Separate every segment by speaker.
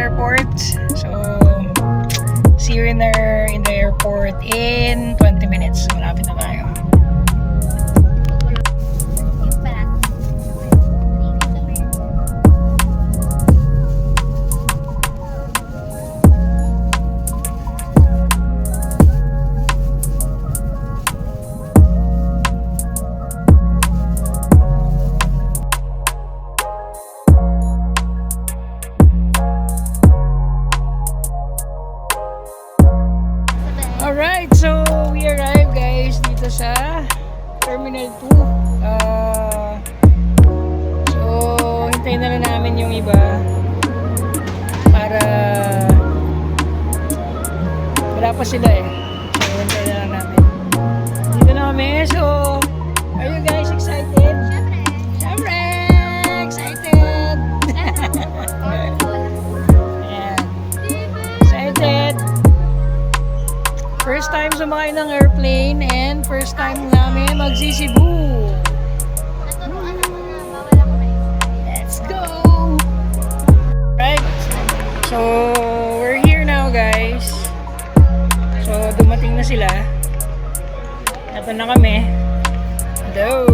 Speaker 1: airport. So, see you in the airport in 20 minutes. Malapit na tayo. Alright, so we arrived guys dito sa Terminal 2. So, hintayin na lang namin yung iba para wala pa sila eh. So, hintayin na lang namin. Dito na kami. So, are you guys excited? Siyempre! Excited! Ayan. Excited! First time sumakay ng airplane and first time namin magsisibu. Let's go! Right. So, we're here now guys. So, dumating na sila. Ito na kami. Hello!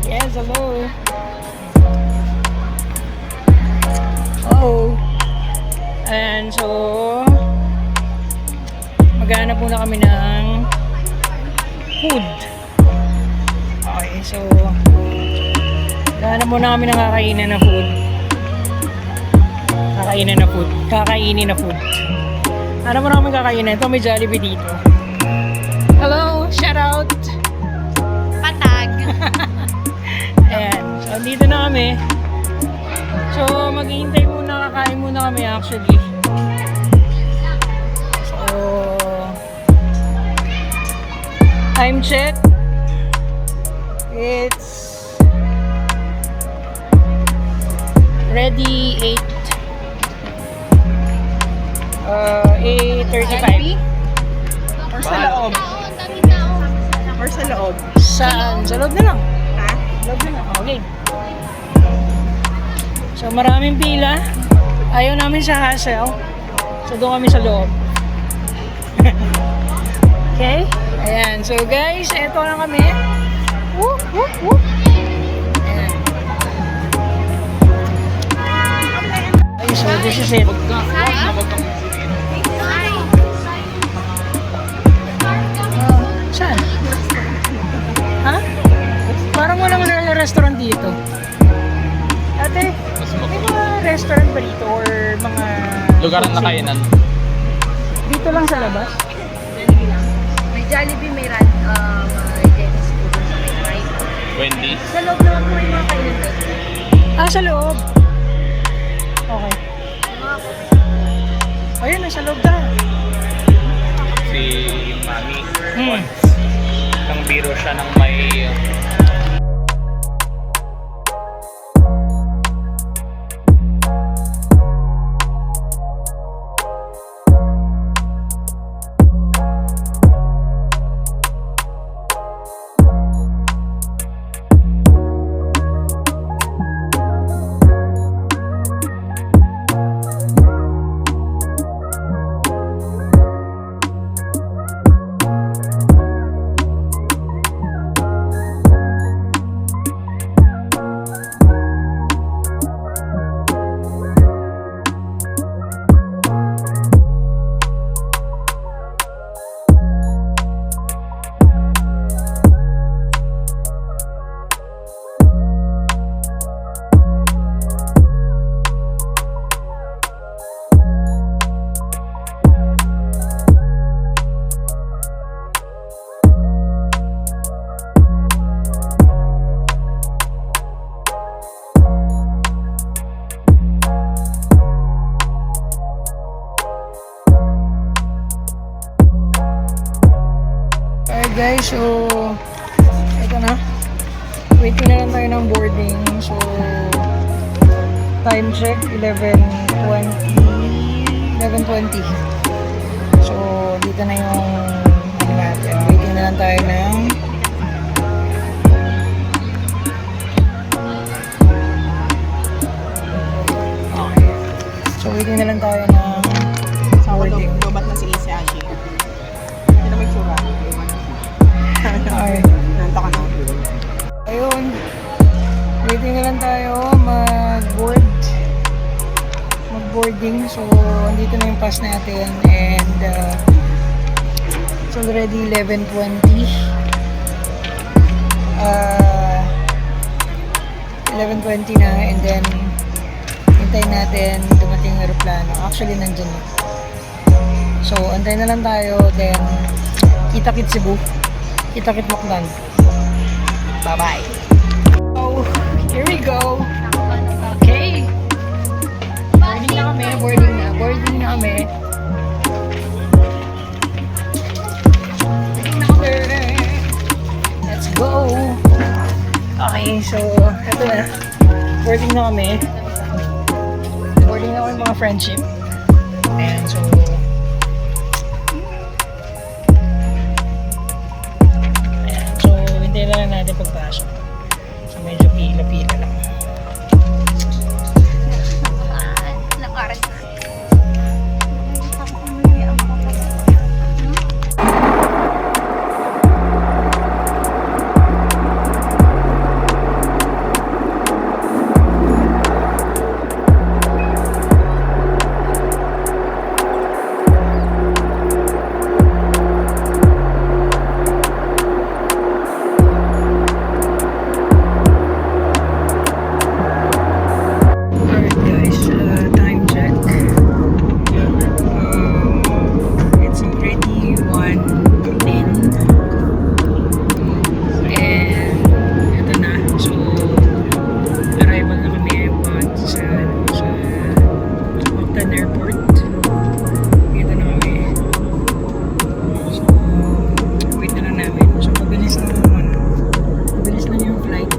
Speaker 1: Yes, hello! Oh! And so, maghanap muna kami ng food. Okay, so maghanap muna kami ng kakainin na food. Kakainin na food. Hanap muna kami kakainin. Ito may Jollibee dito. Hello, shout out.
Speaker 2: Patag.
Speaker 1: Ayan, so dito na kami. So maghihintay muna, kakain muna kami actually. Time check. It's ready 8:35.
Speaker 2: Or sa loob? Or sa loob?
Speaker 1: Saan? Sa loob na lang.
Speaker 2: Ha?
Speaker 1: Loob na lang. Okay. So maraming pila. Ayaw namin sa hassle. So doon kami sa loob. Okay? Ayan. So guys, eto na kami. Whoop, whoop, whoop. Ayan. Okay, so this is it. Saan? Ha? Parang walang restaurant dito. Ate, may mga restaurant ba dito or mga
Speaker 3: lugar na kainan?
Speaker 1: Dito lang sa labas?
Speaker 2: May Jollibee, may Dennis Food sa may right.
Speaker 3: Wendy's?
Speaker 2: Sa loob naman po yung mga kainan.
Speaker 1: Ah, sa loob. Okay. Ayun, nasa loob na.
Speaker 3: Si Mami.
Speaker 1: Hmm.
Speaker 3: Nang biro siya ng may
Speaker 1: guys, so ito na, waiting na lang tayo ng boarding. So time check 11:20. So dito na yung ano natin, waiting na lang tayo ng okay. na lang tayo ng boarding.
Speaker 4: Lobat na si Isi Ashi. Hindi na may tsura.
Speaker 1: Alright.
Speaker 4: Nanta ka na.
Speaker 1: Ayun. Waiting na lang tayo mag-boarding. So, andito na yung pass natin. And, it's already 11:20. 11:20 na. And then, hintayin natin dumating yung aeroplano. Actually, nandyan na. So, antayin na lang tayo. Then, kita-kit Cebu. Kita-kit Macdan. Bye-bye. So, here we go. Okay. Boarding na kami. Boarding na kami. Boarding na kami. Let's go. Okay, so, ito na. Boarding na kami. Boarding na kami mga friendship. And so, hintayin na lang natin pagpasok. So, medyo pila-pila lang.
Speaker 2: Nakarat na.
Speaker 1: Alright guys, time check. It's already 1:10. And ito na. So, arrival na kami sa Mactan Airport. Dito na kami. So, wait na lang namin. So, mabilis lang yung flight.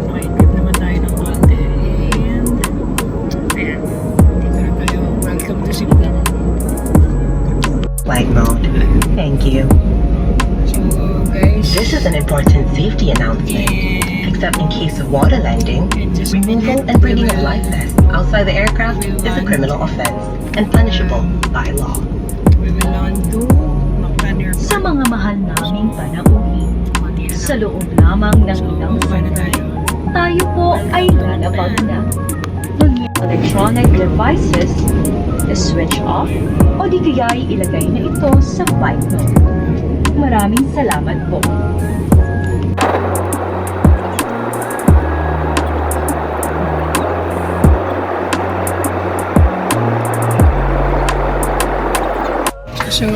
Speaker 1: Makikip naman tayo ng konti. And, ayan. Dito na tayo. Welcome to Cebu.
Speaker 5: Flight mode. Thank you.
Speaker 1: So, guys.
Speaker 5: This is an important safety announcement.
Speaker 1: And,
Speaker 5: Except in case of water landing,
Speaker 1: just
Speaker 5: removal and bringing of life vests outside the aircraft is a criminal offense and punishable by law.
Speaker 1: we will on to Mactan Airport.
Speaker 6: Sa mga mahal naming panauhin, sa loob lamang ng ilang
Speaker 1: Paano tayo?
Speaker 6: tayo po ay lalabag na. Electronic devices switch off o di kaya ilagay na ito sa flight mode. Maraming salamat po.
Speaker 1: So,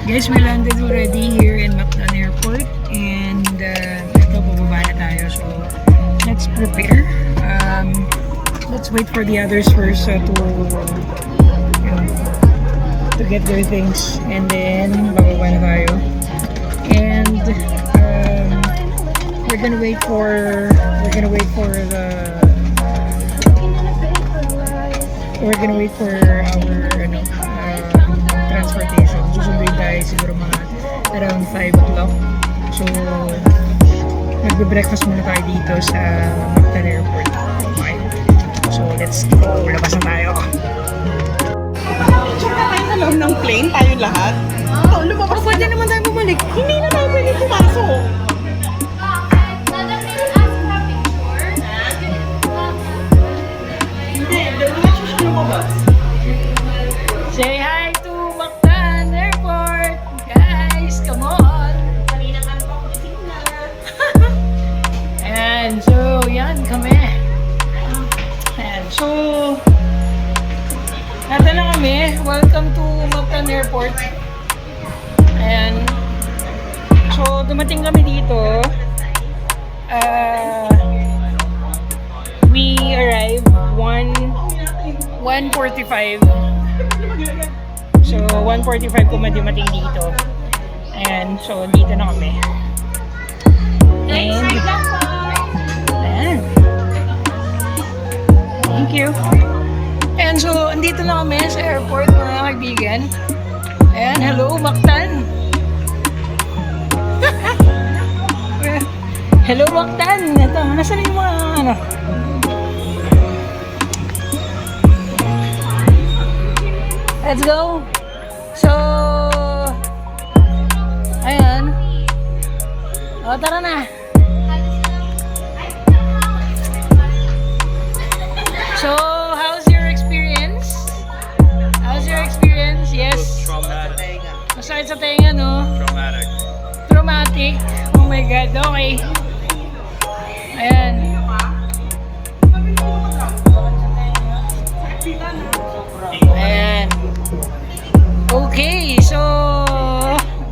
Speaker 1: guys, we landed already here in Mactan Airport. And, ito, bababa na tayo. So, let's prepare. Let's wait for the others first to get their things. And then, bababa na tayo. And, we're gonna wait for our transportation. Susunduin tayo siguro mga around 5 o'clock. So, magbe-breakfast muna tayo dito sa Mactan Airport. Okay. So, let's go. Labas na tayo.
Speaker 4: Check na tayo sa loob ng plane, tayo lahat. Oh, lumabas. Pwede naman tayo bumalik. Hindi na tayo pwede pumasok. Hindi, diretso siya lumabas.
Speaker 1: Say hi to Mactan Airport! Guys, come on! And so, yan kami. And so, nata na kami. Welcome to Mactan Airport. And so, dumating kami dito. We arrived 1:45. So, 1:45 dumating dito. And so, dito na kami. And, ayan. Thank you. And so, andito na kami sa airport, mga kaibigan. Ayan, hello, Mactan. Hello, Mactan. Ito, nasaan yung mga, Let's go! So, ayan. O, tara na. So, how's your experience? How's your experience? Yes.
Speaker 3: Traumatic.
Speaker 1: Masakit sa tenga, no?
Speaker 3: Traumatic.
Speaker 1: Traumatic. Oh my God. Okay. Ayan. Ayan. Okay. So,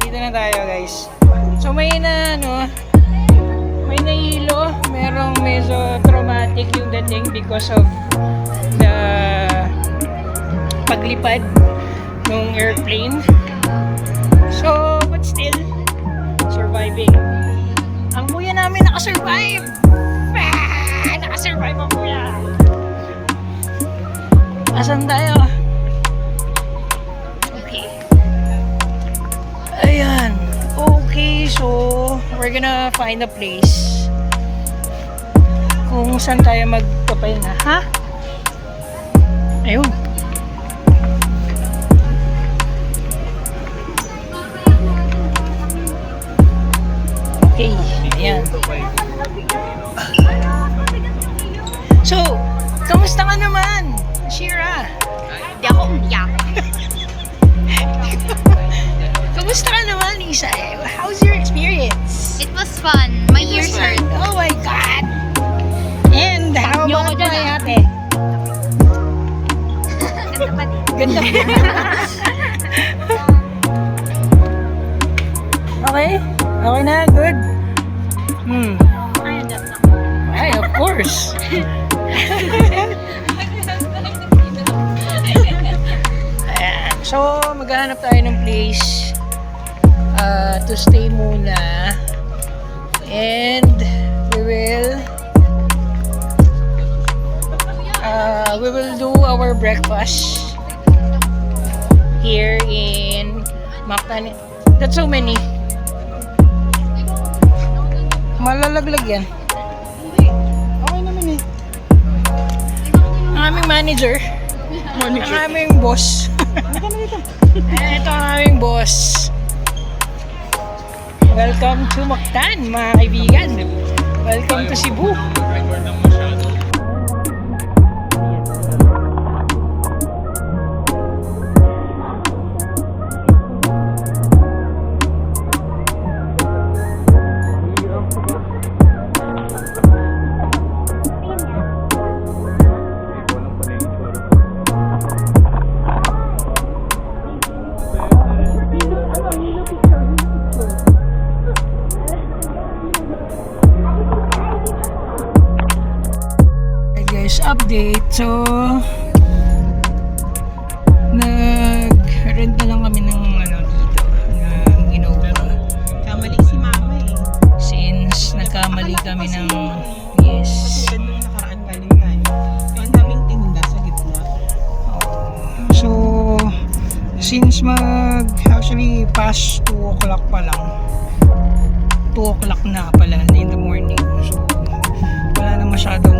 Speaker 1: dito na tayo, guys. So, may nahilo. Merong medyo traumatic yung dating because of the paglipad ng airplane. So, but still, surviving. Ang kuya namin nakasurvive! Ah, nakasurvive ang kuya! Asan tayo? Okay. Ayan. Okay, so, we're gonna find a place kung saan tayo magpapay na. Ha? Ayun. Okay, ayan. So, kamusta ka naman, Shira?
Speaker 2: Hindi ako umiyak.
Speaker 1: Kamusta ka naman, Lisa? How's your experience?
Speaker 2: It was fun. My ears hurt.
Speaker 1: Oh my God! And how
Speaker 2: Nyo
Speaker 1: about
Speaker 2: ko dyan,
Speaker 1: my
Speaker 2: ah.
Speaker 1: ate? Ganda pa. Okay? Okay na? Good? Ay, of course. Ayan. So, maghahanap tayo ng place to stay muna. And we will do our breakfast here in Mactan. That's so many. Malalaglag yan. Okay naman eh. Ang aming manager. Ang aming boss. Ito ang aming boss. Welcome to Mactan, mga kaibigan. Welcome to Cebu.
Speaker 3: Record ng masyado.
Speaker 1: Hey guys, update. So, nag-rent na lang kami ng dito, ng Innova.
Speaker 4: Kamali si mama eh.
Speaker 1: Since nagkamali kami ng, yes.
Speaker 4: Katulad nung nakaraan galing tayo. Yung daming tinda sa gitna.
Speaker 1: So, since actually past 2 o'clock pa lang. 2 o'clock na pala in the morning. So, wala na masyadong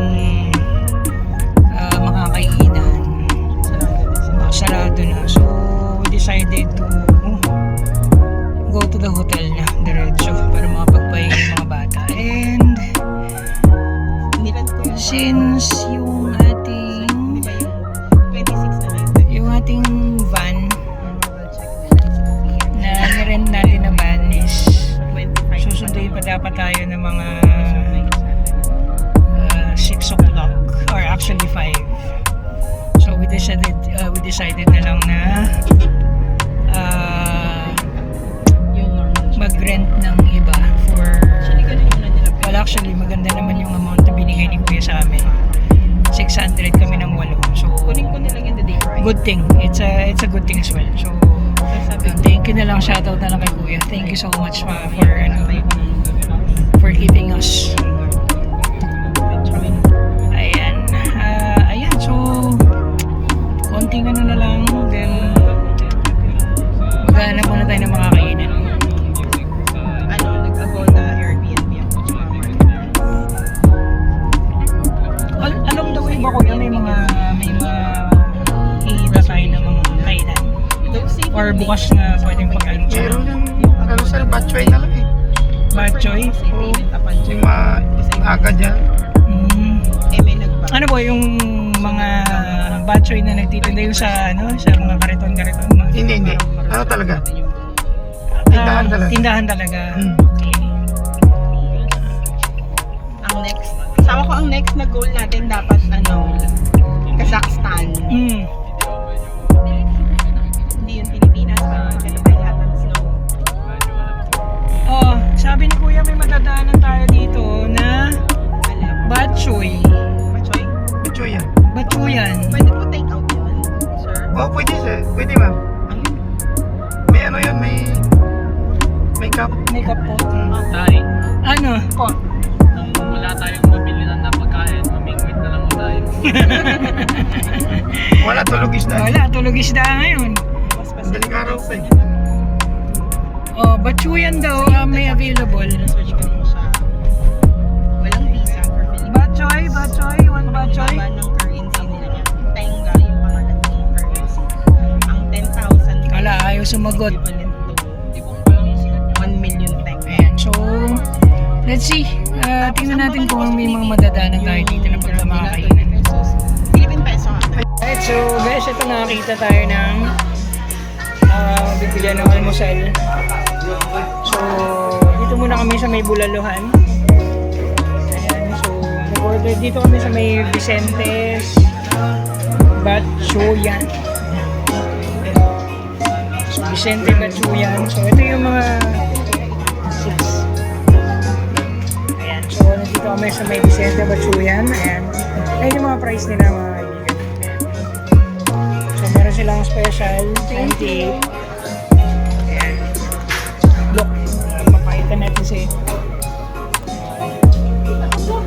Speaker 1: makakainan. Sarado na. So, we decided to go to the hotel na diretso para makapagpahinga yung mga bata. And
Speaker 4: Nirad ko yung
Speaker 1: since yung ating
Speaker 4: di ba yung 26 na lang.
Speaker 1: yung ating van na nirent natin na van is
Speaker 4: 25.
Speaker 1: susunduin pa dapat tayo ng mga 6 o'clock or actually 5. So we decided na lang na
Speaker 4: Yung normal.
Speaker 1: mag-rent ng iba for
Speaker 4: Ganun yung nila.
Speaker 1: well actually maganda naman yung amount na binigay ni Kuya sa amin. 600 kami ng 8. So
Speaker 4: Kunin ko nila yung the day price.
Speaker 1: good thing. It's a good thing as well. So thank you na lang, shoutout na lang kay Kuya. Thank you so much for keeping us. Ayan. Ayan. So, konting na lang. Then, maghanap muna tayo ng mga kainan.
Speaker 4: Nag-Agoda Airbnb ako sa
Speaker 1: Along the way ba, Kuya, may mga hihita tayo ng mga kainan? bukas na pwedeng pagkain siya.
Speaker 7: Meron yung carousel, batchoy na lang eh.
Speaker 1: Batchoy.
Speaker 7: Oo. Yung aga dyan.
Speaker 1: Mm. Ano po yung mga batchoy na nagtitinda yung sa ano, sa mga kariton-kariton?
Speaker 7: Hindi. Ano talaga? Tindahan talaga.
Speaker 1: Tindahan talaga.
Speaker 7: Hmm.
Speaker 1: Okay.
Speaker 4: Ang next, sama ko ang next na goal natin dapat Kazakhstan.
Speaker 1: Mm.
Speaker 4: Hindi yung Pilipinas, kalabay yata ng snow.
Speaker 1: Oh, sabi ni Kuya may matadaanan tayo dito na batchoy.
Speaker 4: Bachoy?
Speaker 7: Batchoy yan.
Speaker 1: Batchoyan.
Speaker 4: Pwede po take out yun, sir?
Speaker 7: Oo, pwede sir. Pwede ma'am.
Speaker 4: Ayun.
Speaker 7: May ano yun, may cup.
Speaker 1: Makeup po.
Speaker 3: Tayo.
Speaker 1: Ano po?
Speaker 3: Nung wala tayong mabili na pagkain, mamingwit na lang tayo.
Speaker 7: Wala, tulog isda.
Speaker 1: Wala, tulog isda ngayon.
Speaker 7: Madaling araw pa eh.
Speaker 1: Oh, batchoyan daw may available.
Speaker 4: Search ko mo siya. Walang visa for Philippines.
Speaker 1: Batchoy, one batchoy.
Speaker 4: Ang haba ng currency nila. Tenga yung pangalan ng currency. Ang 10,000
Speaker 1: Wala, ayaw sumagot.
Speaker 4: equivalent to 1 million tenga.
Speaker 1: Ayan, so let's see. Tingnan natin kung may mga madadaanan tayo dito na pagkamakainan.
Speaker 4: Philippine peso.
Speaker 1: Alright, so guys, ito nakakita tayo ng bibigyan ng almusal. So, dito muna kami sa may Bulaluhan. Ayan, so nag-order dito kami sa may Vicentes Batchoyan. So, Vicente Batchoyan. So, ito yung mga 6. Ayan, so nandito kami sa may Vicente Batchoyan. Ayan. Ayan yung mga price nila mga kaibigan. So, meron silang special 28. Ayan. Look, mapakita natin si Ayan. So,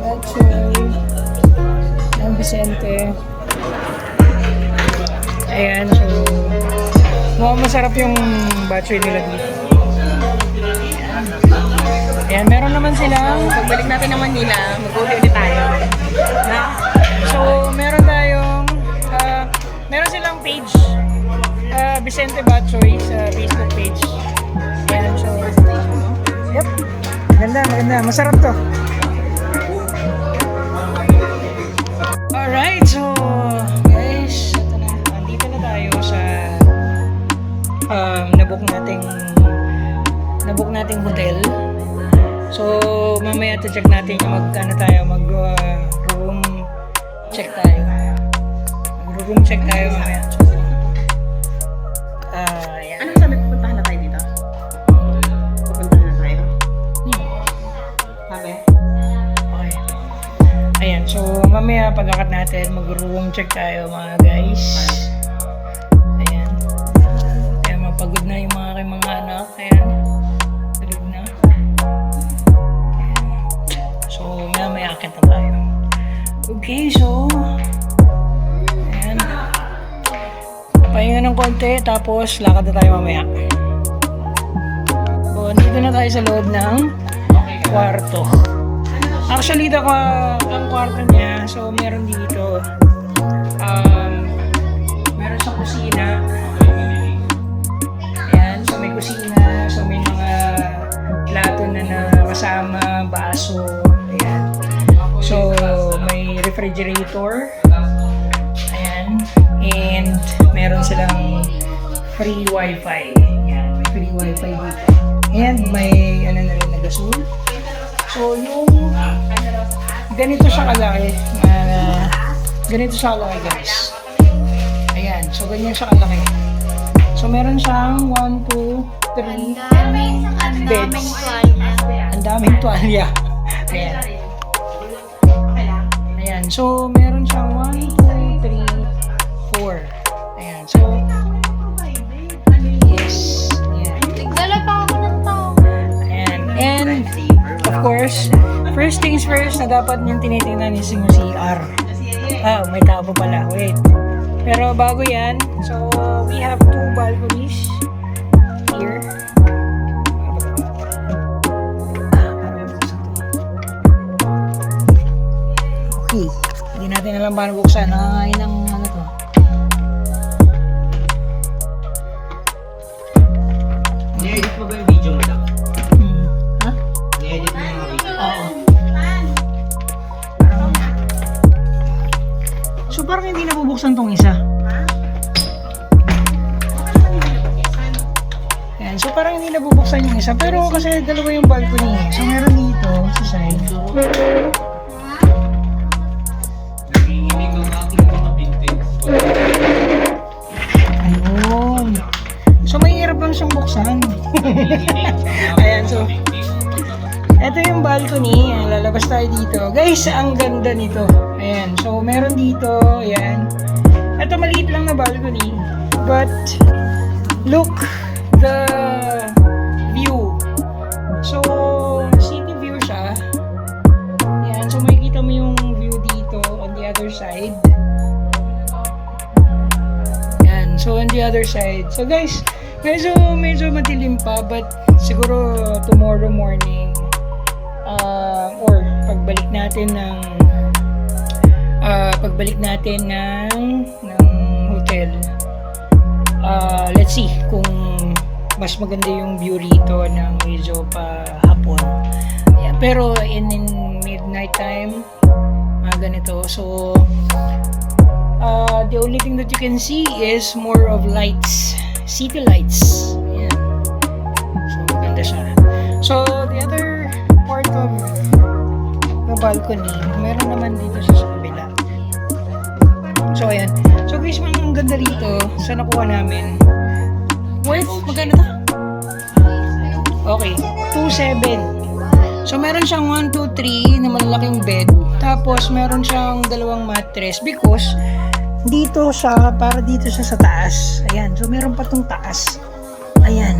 Speaker 1: that's San Vicente. Ayan, so mukhang masarap yung batchoy nila dito. Ayan, meron naman silang
Speaker 4: Pagbalik natin ng Manila, mag-order ulit tayo.
Speaker 1: so meron tayong meron silang page Vicente Batchoy sa Facebook page. Ayan, so yep, maganda, masarap to. Alright, so guys, ito na, andito na tayo sa nabook nating hotel. So mamaya check natin yung room check tayo. Mag-room check tayo mamaya. Ayan.
Speaker 4: Ano sabi, pupuntahan na tayo dito? Pupuntahan na tayo? Sabi?
Speaker 1: Okay. Ayan, so mamaya pagkakat natin, mag-room check tayo mga guys. Ayan. Ayan, mapagod na yung mga aking mga anak. Ayan. Tulog na. Ayan. So mamaya akit na tayo. Okay, so ayan. Pahinga ng konti, tapos lakad na tayo mamaya. So, dito na tayo sa loob ng kwarto. Actually, ang kwarto niya, so meron dito. Meron sa kusina. Ayan, so may kusina, so may mga plato na kasama, baso. Ayan. So, may refrigerator. Ayan. And meron silang free wifi. Ayan, may free wifi dito. And may na rin na gasol. So, yung ganito siya kalaki. Ganito siya kalaki, guys. Ayan, so ganyan siya kalaki. So, meron siyang 1, 2, 3 beds. Ang daming tuwalya. Ayan. Ayan, so meron siyang 1, 2, 3, 4. Ayan, so yes. Ayan.
Speaker 2: Nagdala pa ako ng tao.
Speaker 1: Ayan. And of course, first things first na dapat niyong tinitingnan is yung CR. May tao pa pala. Wait. Pero bago yan, so we have 2 balconies here. Okay. Hindi natin alam
Speaker 8: mo ba yung video mo lang?
Speaker 1: Ha?
Speaker 8: Ni-edit mo yung video?
Speaker 1: Oo. So parang hindi nabubuksan tong isa. Ayan, so parang hindi nabubuksan yung isa. Pero kasi dalawa yung balcony. So meron dito sa side.
Speaker 3: Nanginginig ang aking mga vintage.
Speaker 1: Ayun. So mahirap lang siyang buksan. Ayan, so ito yung balcony. Ayan, lalabas tayo dito. Guys, ang ganda nito. Ayan, so meron dito. Ayan. Ito maliit lang na balcony. But look the view. So city view siya. Ayan, so makikita mo yung view dito on the other side. Ayan, so on the other side. So guys, medyo madilim pa, but siguro tomorrow morning or pagbalik natin ng hotel, let's see kung mas maganda yung view rito ng medyo pa hapon. Ayan, pero in midnight time mga ganito. So the only thing that you can see is more of lights, city lights. Ayan. So maganda siya. So the other part of the balcony, meron naman dito sa kabila. So ayan. So guys, ang ganda rito sa nakuha namin. Worth, magkano to? Okay, 2.7. So meron siyang 1, 2, 3 na malalaking bed. Tapos meron siyang dalawang mattress because dito siya, para dito siya sa taas. Ayan, so meron pa tong taas. Ayan.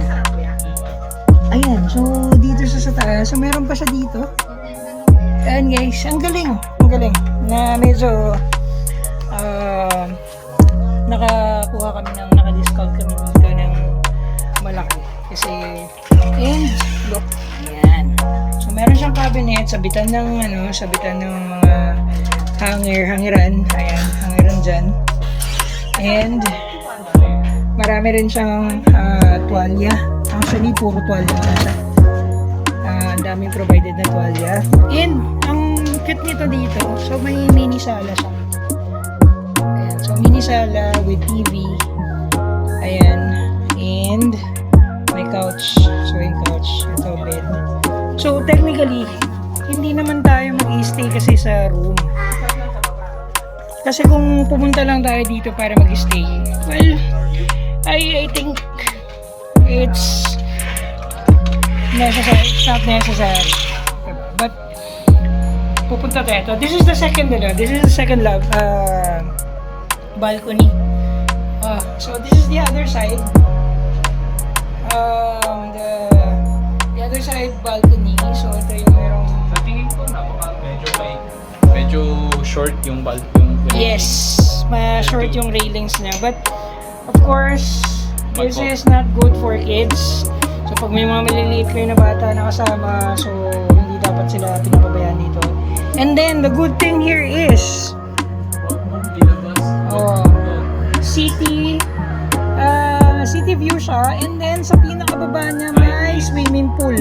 Speaker 1: Ayan, so dito siya sa taas. So meron pa siya dito. Ayan guys, ang galing. Ang galing. Na medyo nakakuha kami naka-discount kami dito ng malaki. Kasi, and look, ayan. So meron siyang cabinet, sabitan ng mga hangiran. Ayan, hangiran dyan. And marami rin siyang tuwalya. Actually, puro tuwalya na siya. Ang daming provided na tuwalya. And ang cute nito dito, so may mini sala siya. Ayan, so mini sala with TV. Ayan, and may couch. So yung couch, ito bed. So technically, hindi naman tayo mag-stay kasi sa room. Kasi kung pumunta lang tayo dito para mag-stay, well, I think it's not necessary. But pupunta tayo. This is the second balcony. So this is the other side. The other side balcony. So ito yung merong,
Speaker 3: Sa tingin ko, medyo short yung
Speaker 1: yes, ma-short yung railings niya. But of course, this is not good for kids. So pag may mga maliliit kayo na bata na kasama, so hindi dapat sila pinapabayaan dito. And then the good thing here is city view siya, and then sa pinakababa niya may swimming pool.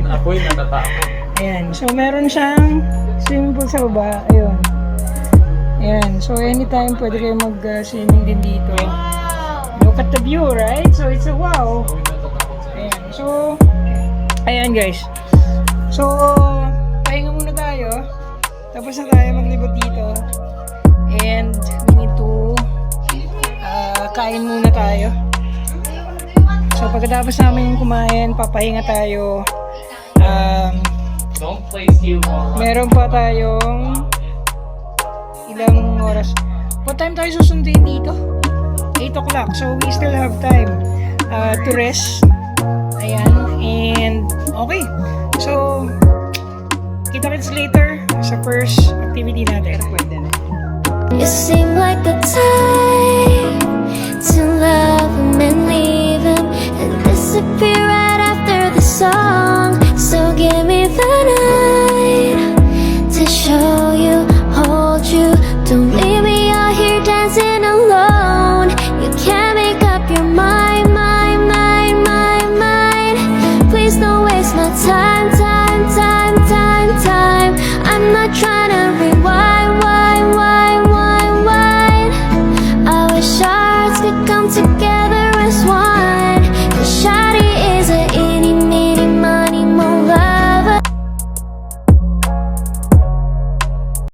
Speaker 3: Ako'y natatakot.
Speaker 1: Ayan, so meron siyang swimming pool sa baba. Ayun. Ayan, so anytime pwede kayo mag-swimming din dito. Look at the view, right? So it's a wow. Ayan, so ayan guys. So pahinga muna tayo. Tapos na tayo maglibot dito. And we need to kain muna tayo. So pagkatapos namin kumain, papahinga tayo.
Speaker 3: Don't play steal ball.
Speaker 1: Meron pa tayong ilang oras. What time tayo susundin dito? 8 o'clock. So we still have time to rest. Ayan. And okay. So kita-kits later sa first activity natin. Pwede na.
Speaker 9: You seem like the type to love him and leave him and disappear right after the song.